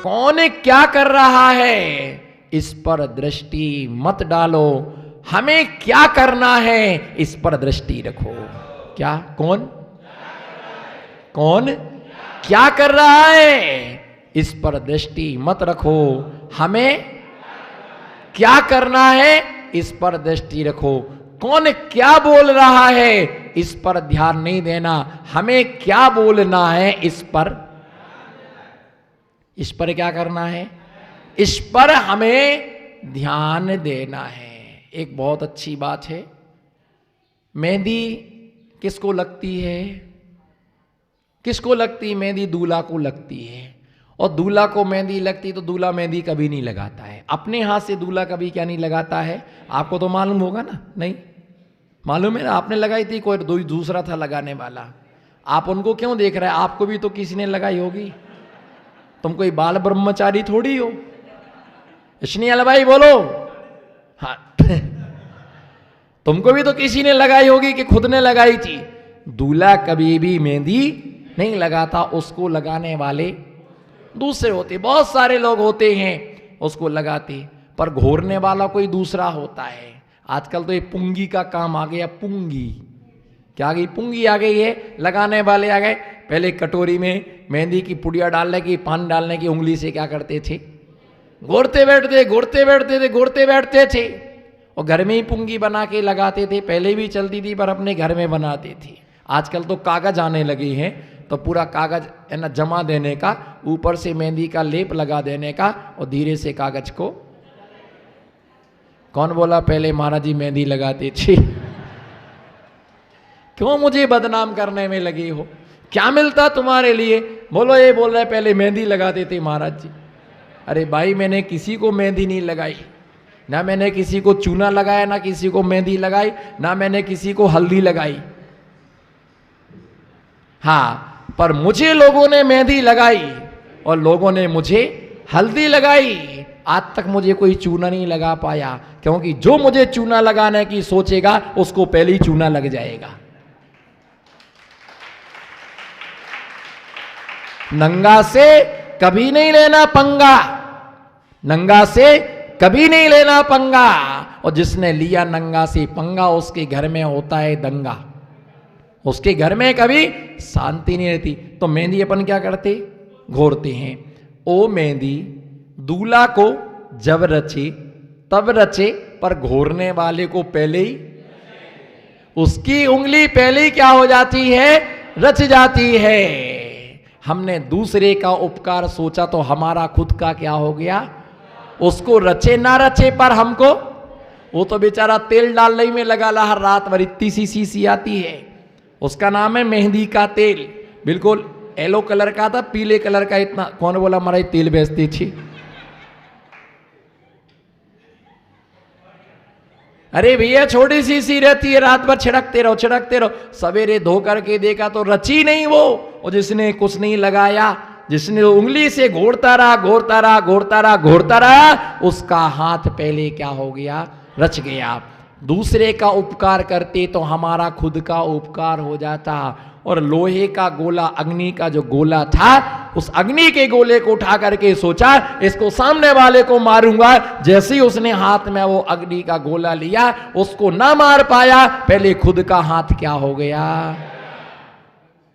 कौन क्या कर रहा है इस पर दृष्टि मत डालो, हमें क्या करना है इस पर दृष्टि रखो। क्या कौन क्या कर रहा है इस पर दृष्टि मत रखो, हमें क्या करना है इस पर दृष्टि रखो। कौन क्या बोल रहा है इस पर ध्यान नहीं देना, हमें क्या बोलना है इस पर क्या करना है, इस पर हमें ध्यान देना है। एक बहुत अच्छी बात है, मेहंदी किसको लगती है? किसको लगती? मेहंदी दूल्हा को लगती है। और दूल्हा को मेहंदी लगती तो दूल्हा मेहंदी कभी नहीं लगाता है। अपने हाथ से दूल्हा कभी क्या नहीं लगाता है? आपको तो मालूम होगा ना? नहीं मालूम है ना? आपने लगाई थी, कोई दूसरा था लगाने वाला। आप उनको क्यों देख रहे हैं? आपको भी तो किसी ने लगाई होगी। तुम कोई बाल ब्रह्मचारी थोड़ी हो। इसने भाई बोलो, हाँ तुमको भी तो किसी ने लगाई होगी कि खुद ने लगाई थी। दूल्हा कभी भी मेहंदी नहीं लगाता, उसको लगाने वाले दूसरे होते। बहुत सारे लोग होते हैं उसको लगाते, पर घोरने वाला कोई दूसरा होता है। आजकल तो ये पुंगी का काम आ गया। पुंगी क्या आ गई? पुंगी आ गई है, लगाने वाले आ गए। पहले कटोरी में मेहंदी की पुड़िया डालने की, पान डालने की, उंगली से क्या करते थे? घोरते बैठते थे। और घर में ही पुंगी बना के लगाते थे। पहले भी चलती थी, पर अपने घर में बनाते थे। आजकल तो कागज आने लगे हैं, तो पूरा कागज है ना जमा देने का, ऊपर से मेहंदी का लेप लगा देने का, और धीरे से कागज को। कौन बोला पहले महाराज जी मेहंदी लगाते थे? क्यों मुझे बदनाम करने में लगे हो? क्या मिलता तुम्हारे लिए? बोलो। ये बोल रहे पहले मेहंदी लगाते थे महाराज जी। अरे भाई, मैंने किसी को मेहंदी नहीं लगाई, ना मैंने किसी को चूना लगाया, ना किसी को मेहंदी लगाई, ना मैंने किसी को हल्दी लगाई। हाँ, पर मुझे लोगों ने मेहंदी लगाई और लोगों ने मुझे हल्दी लगाई। आज तक मुझे कोई चूना नहीं लगा पाया, क्योंकि जो मुझे चूना लगाने की सोचेगा उसको पहले ही चूना लग जाएगा। नंगा से कभी नहीं लेना पंगा, नंगा से कभी नहीं लेना पंगा। और जिसने लिया नंगा से पंगा, उसके घर में होता है दंगा, उसके घर में कभी शांति नहीं रहती। तो मेहंदी अपन क्या करते? घोरते हैं। ओ मेहंदी दूल्हा को जब रचे तब रचे, पर घोरने वाले को पहले ही, उसकी उंगली पहले ही क्या हो जाती है? रच जाती है। हमने दूसरे का उपकार सोचा तो हमारा खुद का क्या हो गया? उसको रचे ना रचे पर हमको, वो तो बेचारा तेल डालने में लगा ला हर रात भर, इतनी सी शीशी आती है, उसका नाम है मेहंदी का तेल। बिल्कुल येलो कलर का था, पीले कलर का। इतना कौन बोला हमारा तेल बेचती थी? अरे भैया, छोटी सी सी रहती है, रात भर छिड़कते रहो। सवेरे धो करके देखा तो रची नहीं वो। और जिसने कुछ नहीं लगाया, जिसने उंगली से घोरता रहा, उसका हाथ पहले क्या हो गया? रच गया। दूसरे का उपकार करते तो हमारा खुद का उपकार हो जाता। और लोहे का गोला, अग्नि का जो गोला था, उस अग्नि के गोले को उठा करके सोचा इसको सामने वाले को मारूंगा। जैसे ही उसने हाथ में वो अग्नि का गोला लिया, उसको ना मार पाया, पहले खुद का हाथ क्या हो गया?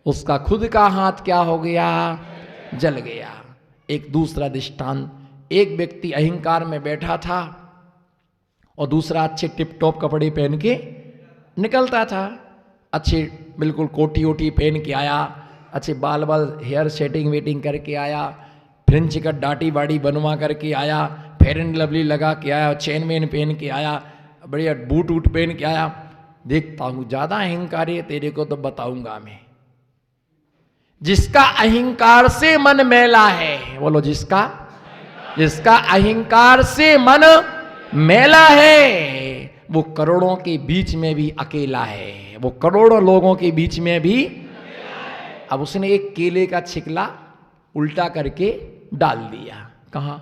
उसका खुद का हाथ क्या हो गया? जल गया। एक दूसरा दृष्टांत, एक व्यक्ति अहंकार में बैठा था और दूसरा अच्छे टिप टॉप कपड़े पहन के निकलता था। अच्छे बिल्कुल कोटी ओटी पहन के आया, अच्छे बाल हेयर सेटिंग वेटिंग करके आया, फ्रेंच कट दाढ़ी बाड़ी बनवा करके आया, फेयर एंड लवली लगा के आया, चेन वेन पहन के आया, बढ़िया बूट वूट पहन के आया। देखता हूँ ज़्यादा अहंकारी है तेरे को तो बताऊंगा मैं। जिसका अहंकार से मन मैला है, बोलो जिसका अहंकार से मन मैला है, वो करोड़ों के बीच में भी अकेला है। वो करोड़ों लोगों के बीच में भी। अब उसने एक केले का छिकला उल्टा करके डाल दिया। कहां?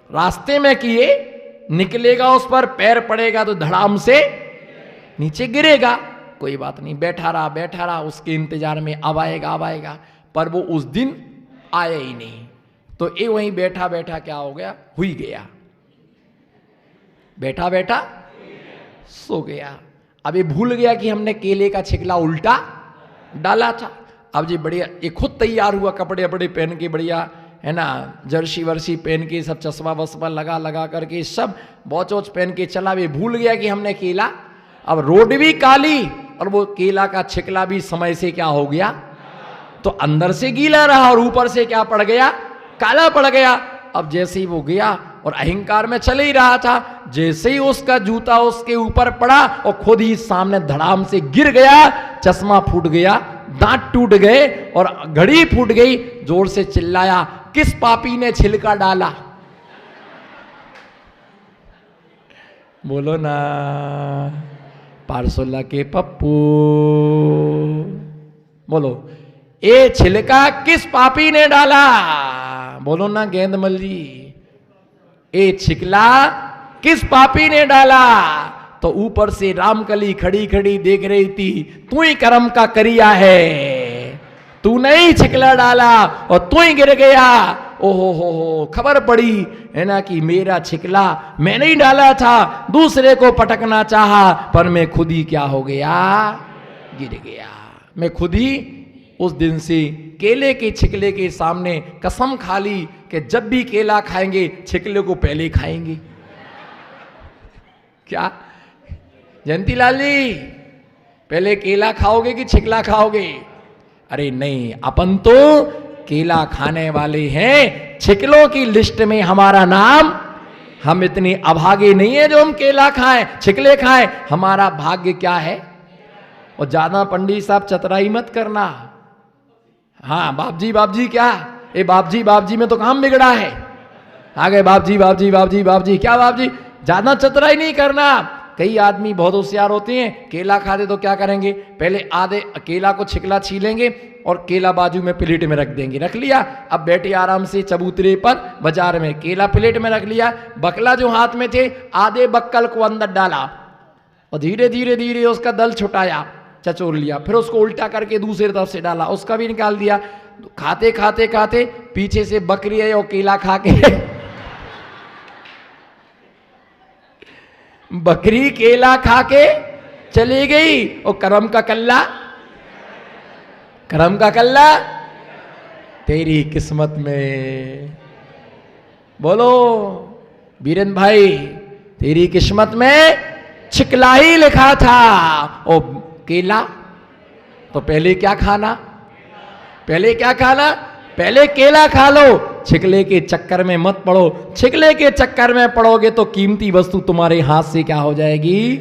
रास्ते में किए, निकलेगा उस पर पैर पड़ेगा तो धड़ाम से नीचे गिरेगा। कोई बात नहीं, बैठा रहा, उसके इंतजार में अब आएगा अब आएगा, पर वो उस दिन आया ही नहीं। तो ये वहीं बैठा बैठा क्या हो गया, हुई गया, बैठा बैठा सो गया। अब ये भूल गया कि हमने केले का छिकला उल्टा डाला था। अब जी बढ़िया ये खुद तैयार हुआ, कपड़े वपड़े पहन के बढ़िया, है ना, जर्सी वर्सी पहन के, सब चश्मा वस्मा लगा लगा करके, सब वॉच वॉच पहन के चला। वे भूल गया कि हमने केला, अब रोड भी काली और वो केला का छिकला भी समय से क्या हो गया, तो अंदर से गीला रहा और ऊपर से क्या पड़ गया, काला पड़ गया। अब जैसे ही वो गया और अहंकार में चले ही रहा था, जैसे ही उसका जूता उसके ऊपर पड़ा और खुद ही सामने धड़ाम से गिर गया, चश्मा फूट गया, दांत टूट गए और घड़ी फूट गई। जोर से चिल्लाया, किस पापी ने छिलका डाला? बोलो ना, पारसोला के पप्पू, बोलो, ये छिलका किस पापी ने डाला? बोलो ना गेंदमल जी, ये छिकला किस पापी ने डाला? तो ऊपर से रामकली खड़ी खड़ी देख रही थी, तू ही कर्म का करिया है, तू नहीं छिकला डाला और तू ही गिर गया। ओहो हो, खबर पड़ी है ना कि मेरा छिकला मैं नहीं डाला था, दूसरे को पटकना चाहा, पर मैं खुद ही क्या हो गया, गिर गया। मैं खुद ही उस दिन से केले के छिकले के सामने कसम खा ली कि जब भी केला खाएंगे छिकले को पहले खाएंगे। क्या जयंतीलाल जी, पहले केला खाओगे कि छिकला खाओगे? अरे नहीं, अपन तो केला खाने वाले हैं, छिकलों की लिस्ट में हमारा नाम, हम इतने अभागे नहीं है जो हम केला खाएं छिकले खाएं। हमारा भाग्य क्या है? और ज्यादा पंडित साहब चतराई मत करना। हाँ बाप जी क्या, ए बाप जी में तो काम बिगड़ा है। आ गए बाप जी, क्या बाप जी, ज्यादा चतराई नहीं करना। कई आदमी बहुत होशियार होते हैं, केला खाते तो क्या करेंगे, पहले आधे केला को छिकला छीलेंगे और केला बाजू में प्लेट में रख देंगे, रख लिया। अब बैठे आराम से चबूतरे पर बाजार में, केला प्लेट में रख लिया, बकला जो हाथ में थे आधे बक्कल को अंदर डाला और धीरे धीरे धीरे उसका दल छुटाया, चचोर लिया, फिर उसको उल्टा करके दूसरी तरफ से डाला, उसका भी निकाल दिया। खाते खाते खाते पीछे से बकरी है और केला खा के बकरी केला खा के चली गई और करम का कल्ला तेरी किस्मत में। बोलो बीरेन भाई, तेरी किस्मत में छिकला ही लिखा था और केला तो पहले क्या खाना, पहले केला खा लो, छिकले के चक्कर में मत पड़ो। छिकले के चक्कर में पड़ोगे तो कीमती वस्तु तुम्हारे हाथ से क्या हो जाएगी।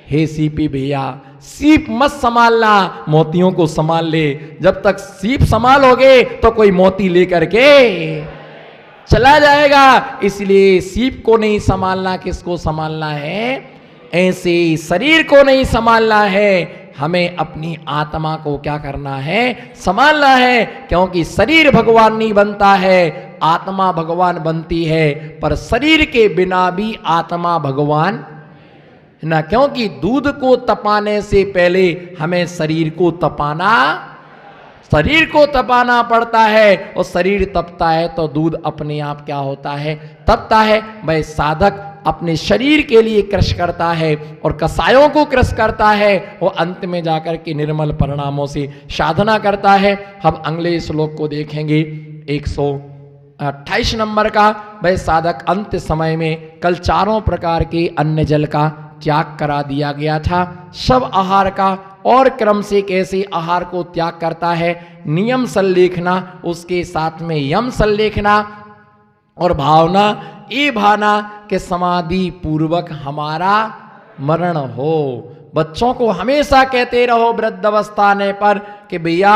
हे सीपी भैया, सीप मत संभालना, मोतियों को संभाल ले। जब तक सीप संभालोगे तो कोई मोती लेकर के चला जाएगा। इसलिए सीप को नहीं संभालना, किसको संभालना है? ऐसे शरीर को नहीं संभालना है, हमें अपनी आत्मा को क्या करना है, संभालना है। क्योंकि शरीर भगवान नहीं बनता है, आत्मा भगवान बनती है। पर शरीर के बिना भी आत्मा भगवान ना, क्योंकि दूध को तपाने से पहले हमें शरीर को तपाना पड़ता है और शरीर तपता है तो दूध अपने आप क्या होता है, तपता है। भाई साधक अपने शरीर के लिए कृष करता है और कसायों को कृष करता है, वो अंत में जाकर के निर्मल परिणामों से साधना करता है। हम अगले श्लोक को देखेंगे 128 नंबर का। भाई साधक अंत समय में कल चारों प्रकार के अन्न जल का त्याग करा दिया गया था, सब आहार का और क्रम से कैसे आहार को त्याग करता है, नियम संलेखना, उसके साथ में यम संलेखना और भावना, ये भावना के समाधि पूर्वक हमारा मरण हो। बच्चों को हमेशा कहते रहो वृद्धावस्था आने पर कि भैया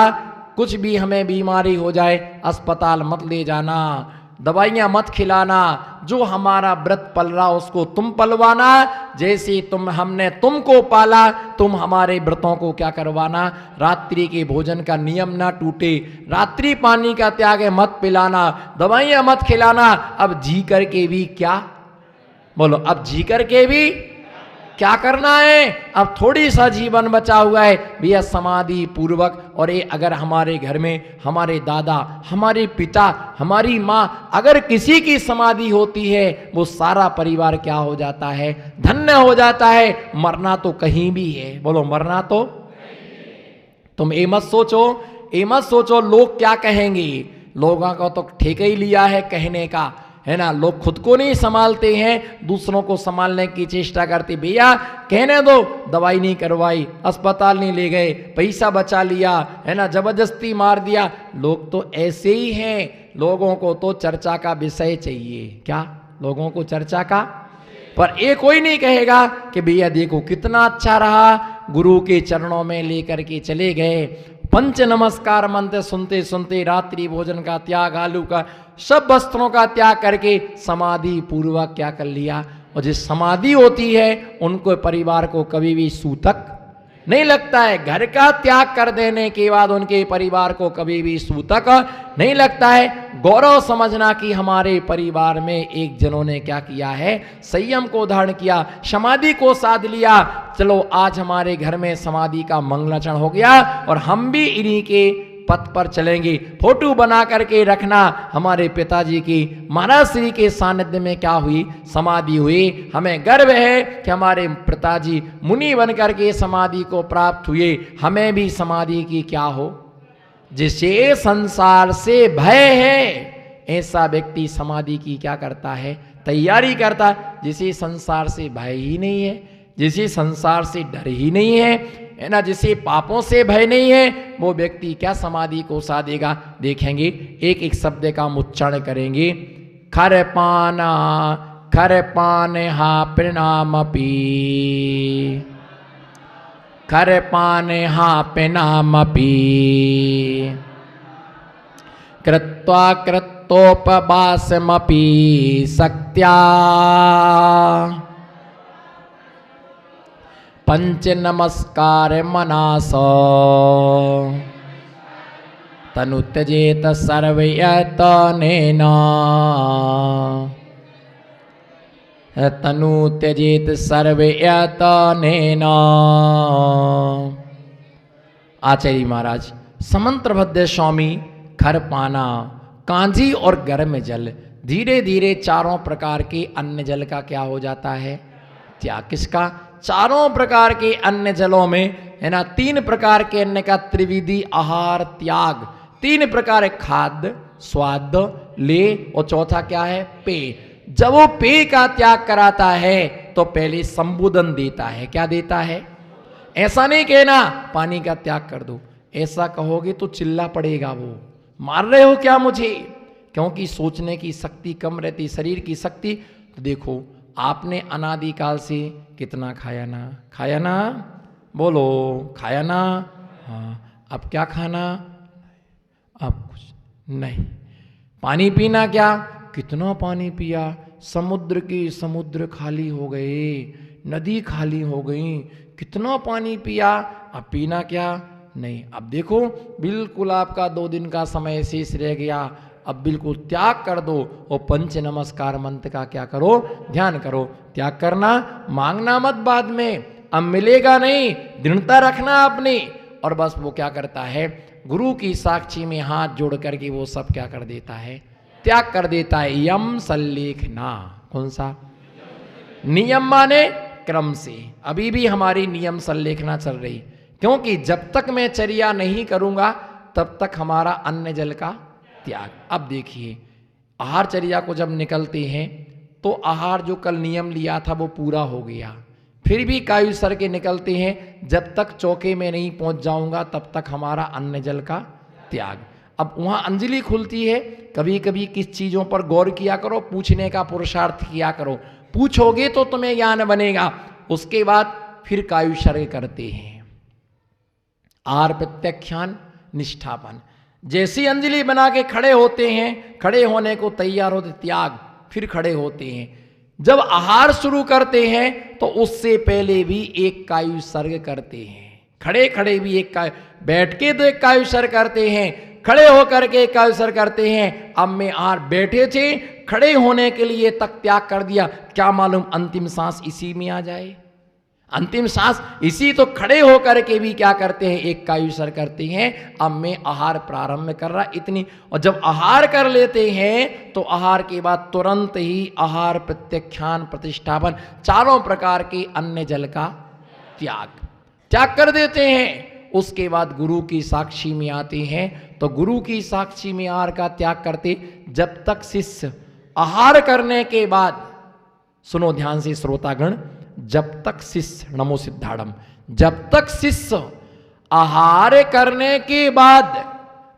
कुछ भी हमें बीमारी हो जाए अस्पताल मत ले जाना, दवाइयाँ मत खिलाना, जो हमारा व्रत पल रहा उसको तुम पलवाना, जैसे हमने तुमको पाला तुम हमारे व्रतों को क्या करवाना। रात्रि के भोजन का नियम ना टूटे, रात्रि पानी का त्याग है, मत पिलाना, दवाइयाँ मत खिलाना। अब जी करके भी क्या, बोलो, अब जी करके भी क्या करना है, अब थोड़ी सा जीवन बचा हुआ है भैया, समाधि पूर्वक। और ये अगर हमारे घर में हमारे दादा, हमारे पिता, हमारी माँ, अगर किसी की समाधि होती है, वो सारा परिवार क्या हो जाता है, धन्य हो जाता है। मरना तो कहीं भी है, बोलो मरना तो। तुम ये मत सोचो लोग क्या कहेंगे। लोगों को तो ठेका ही लिया है कहने का, है ना। लोग खुद को नहीं संभालते हैं, दूसरों को संभालने की चेष्टा करते। भैया कहने दो, दवाई नहीं करवाई, अस्पताल नहीं ले गए, पैसा बचा लिया, है ना, जबरदस्ती मार दिया। लोग तो ऐसे ही हैं, लोगों को तो चर्चा का विषय चाहिए। क्या? लोगों को चर्चा का। पर ये कोई नहीं कहेगा कि भैया देखो कितना अच्छा रहा, गुरु के चरणों में लेकर के चले गए, पंच नमस्कार मंत्र सुनते सुनते रात्रि भोजन का त्याग, आलू का सब वस्त्रों का त्याग करके समाधि पूर्वक क्या कर लिया। और जिस समाधि होती है उनको परिवार को कभी भी सूतक नहीं लगता है। घर का त्याग कर देने के बाद उनके परिवार को कभी भी सूतक नहीं लगता है। गौरव समझना कि हमारे परिवार में एक जनों ने क्या किया है, संयम को धारण किया, समाधि को साध लिया। चलो आज हमारे घर में समाधि का मंगलाचरण हो गया और हम भी इन्हीं के पथ पर चलेंगे। फोटो बना करके रखना, हमारे पिताजी की महाराज श्री के सानिध्य में क्या हुई, समाधि हुई। हमें गर्व है कि हमारे पिताजी मुनि बन करके समाधि को प्राप्त हुए, हमें भी समाधि की क्या हो। जिसे संसार से भय है ऐसा व्यक्ति समाधि की क्या करता है, तैयारी करता। जिसे संसार से भय ही नहीं है, जिसे संसार से डर ही नहीं है ना, जिसे पापों से भय नहीं है, वो व्यक्ति क्या समाधि को साधेगा। देखेंगे एक एक शब्द का उच्चारण करेंगे। खर पान हा प्रणाम पी, खर पान हा प्रणाम पी, कृत्वा कृतोपवासमपि शक्त्या, पंच नमस्कार मनास, तनु त्यजेत सर्वयतनेन, तनु त्यजेत सर्वयतनेन। आचार्य महाराज समंत्रभद्र स्वामी खर पाना, कांजी और गर्म जल, धीरे धीरे चारों प्रकार के अन्न जल का क्या हो जाता है, त्याग। किसका? चारों प्रकार के अन्य जलों में, है ना, तीन प्रकार के अन्न का त्रिविधि आहार त्याग। तीन प्रकार है, खाद्य, स्वाद, ले, और चौथा क्या है, पेय। जब वो पेय का त्याग कराता है तो पहले संबोधन देता है। क्या देता है? ऐसा नहीं कहना पानी का त्याग कर दो, ऐसा कहोगे तो चिल्ला पड़ेगा, वो मार रहे हो क्या मुझे, क्योंकि सोचने की शक्ति कम रहती, शरीर की शक्ति। तो देखो आपने अनादिकाल से कितना खाया ना, बोलो खाया ना। हाँ, अब क्या खाना, अब कुछ नहीं। पानी पीना, क्या कितना पानी पिया, समुद्र की समुद्र खाली हो गए, नदी खाली हो गई, कितना पानी पिया, अब पीना क्या नहीं। अब देखो बिल्कुल आपका 2 दिन का समय शेष रह गया, अब बिल्कुल त्याग कर दो और पंच नमस्कार मंत्र का क्या करो, ध्यान करो। त्याग करना, मांगना मत बाद में, अब मिलेगा नहीं, दृढ़ता रखना अपनी। और बस वो क्या करता है, गुरु की साक्षी में हाथ जोड़ करके वो सब क्या कर देता है, त्याग कर देता है। यम सल्लेखना, कौन सा नियम, माने क्रम से। अभी भी हमारी नियम सल्लेखना चल रही, क्योंकि जब तक मैं चर्या नहीं करूंगा तब तक हमारा अन्न जल का त्याग। अब देखिए आहार चर्या को जब निकलते हैं तो आहार जो कल नियम लिया था वो पूरा हो गया, फिर भी कायु सर के निकलते हैं, जब तक चौके में नहीं पहुंच जाऊंगा तब तक हमारा अन्न जल का त्याग। अब वहां अंजलि खुलती है, कभी कभी किस चीजों पर गौर किया करो, पूछने का पुरुषार्थ किया करो, पूछोगे तो तुम्हें ज्ञान बनेगा। उसके बाद फिर कायु सर्ग करते हैं, आहार प्रत्याख्यान निष्ठापन। जैसी अंजलि बना के खड़े होते हैं, खड़े होने को तैयार होते, त्याग, फिर खड़े होते हैं। जब आहार शुरू करते हैं तो उससे पहले भी एक कायु सर्ग करते हैं, खड़े खड़े भी एक कायु, बैठ के तो एक कायु सर्ग करते हैं, खड़े होकर के एक कायु सर्ग करते हैं। अब में आहार बैठे थे, खड़े होने के लिए तक त्याग कर दिया, क्या मालूम अंतिम सांस इसी में आ जाए। अंतिम सांस इसी तो खड़े होकर के भी क्या करते हैं, एक कायुसर करते हैं, अब मैं आहार प्रारंभ कर रहा इतनी। और जब आहार कर लेते हैं तो आहार के बाद तुरंत ही आहार प्रत्याख्यान प्रतिष्ठापन चारों प्रकार के अन्न जल का त्याग कर देते हैं। उसके बाद गुरु की साक्षी में आते हैं, तो गुरु की साक्षी में आहार का त्याग करते। जब तक शिष्य आहार करने के बाद, सुनो ध्यान से श्रोतागण, जब तक शिष्य, नमो सिद्धाड़म, जब तक शिष्य आहार करने के बाद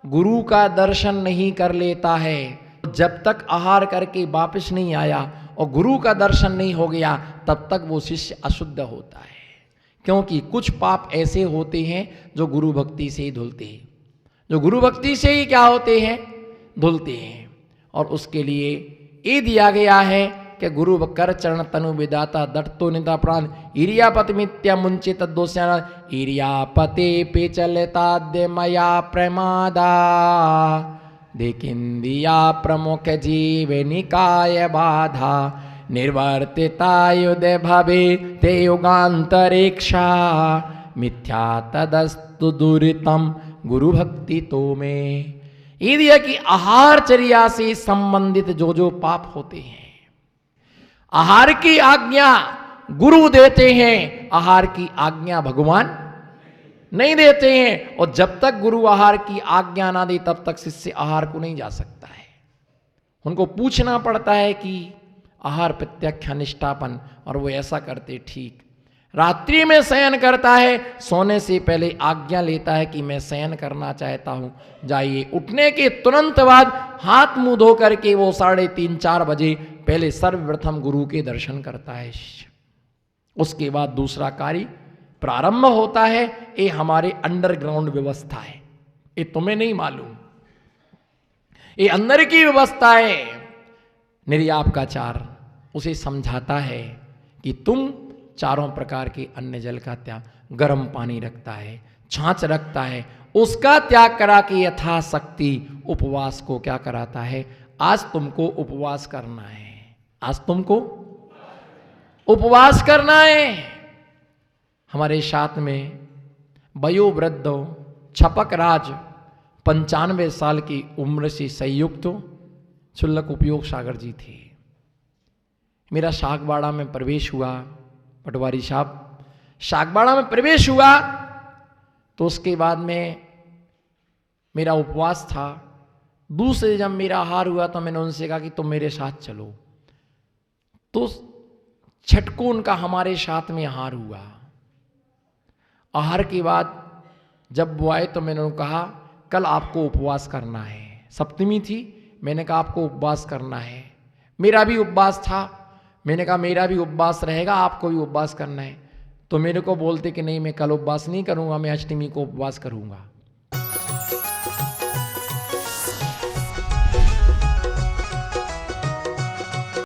गुरु का दर्शन नहीं कर लेता है, जब तक आहार करके वापस नहीं आया और गुरु का दर्शन नहीं हो गया, तब तक वो शिष्य अशुद्ध होता है। क्योंकि कुछ पाप ऐसे होते हैं जो गुरु भक्ति से ही धुलते हैं, जो गुरु भक्ति से ही क्या होते हैं, धुलते हैं। और उसके लिए ये दिया गया है कि गुरु कर चरण तनु विदाता दट्तो निता प्राण इरियापति मित्या मुंचित दोषान इरियापते पे चलताद्य मया प्रमादा देखिंदिया प्रमुख जीव निकाय बाधा निर्वर्तितायुध भवे ते युगांतरिक्षा मिथ्या तदस्तु दुरितम गुरु भक्ति तो में। ये दिया कि आहारचर्या से संबंधित जो जो पाप होते हैं, आहार की आज्ञा गुरु देते हैं, आहार की आज्ञा भगवान नहीं देते हैं। और जब तक गुरु आहार की आज्ञा ना दे तब तक शिष्य आहार को नहीं जा सकता है। उनको पूछना पड़ता है कि आहार प्रत्याख्यान निष्ठापन, और वो ऐसा करते ठीक। रात्रि में शयन करता है, सोने से पहले आज्ञा लेता है कि मैं शयन करना चाहता हूं, जाइए। उठने के तुरंत बाद हाथ मुंह धो करके वो 3:30-4 बजे पहले सर्वप्रथम गुरु के दर्शन करता है। उसके बाद दूसरा कार्य प्रारंभ होता है। ये हमारे अंडरग्राउंड व्यवस्था है, ये तुम्हें नहीं मालूम, ये अंदर की व्यवस्था है। निर्यापकाचार उसे समझाता है कि तुम चारों प्रकार के अन्न जल का त्याग, गर्म पानी रखता है, छाछ रखता है, उसका त्याग करा के यथाशक्ति उपवास को क्या कराता है। आज तुमको उपवास करना है, आज तुमको उपवास करना है। हमारे साथ में वयोवृद्ध छपक राज 95 साल की उम्र से संयुक्त शुल्लक उपयोग सागर जी थे। मेरा शाकबाड़ा में प्रवेश हुआ, पटवारी साहब शाकबाड़ा में प्रवेश हुआ, तो उसके बाद में मेरा उपवास था। दूसरे जब मेरा आहार हुआ तो मैंने उनसे कहा कि तुम मेरे साथ चलो। तो छटको उनका हमारे साथ में आहार हुआ। आहार के बाद जब वो आए तो मैंने उनको कहा कल आपको उपवास करना है। सप्तमी थी, मैंने कहा आपको उपवास करना है। मेरा भी उपवास था, मैंने कहा मेरा भी उपवास रहेगा, आपको भी उपवास करना है। तो मेरे को बोलते कि नहीं मैं कल उपवास नहीं करूंगा, मैं अष्टमी को उपवास करूंगा।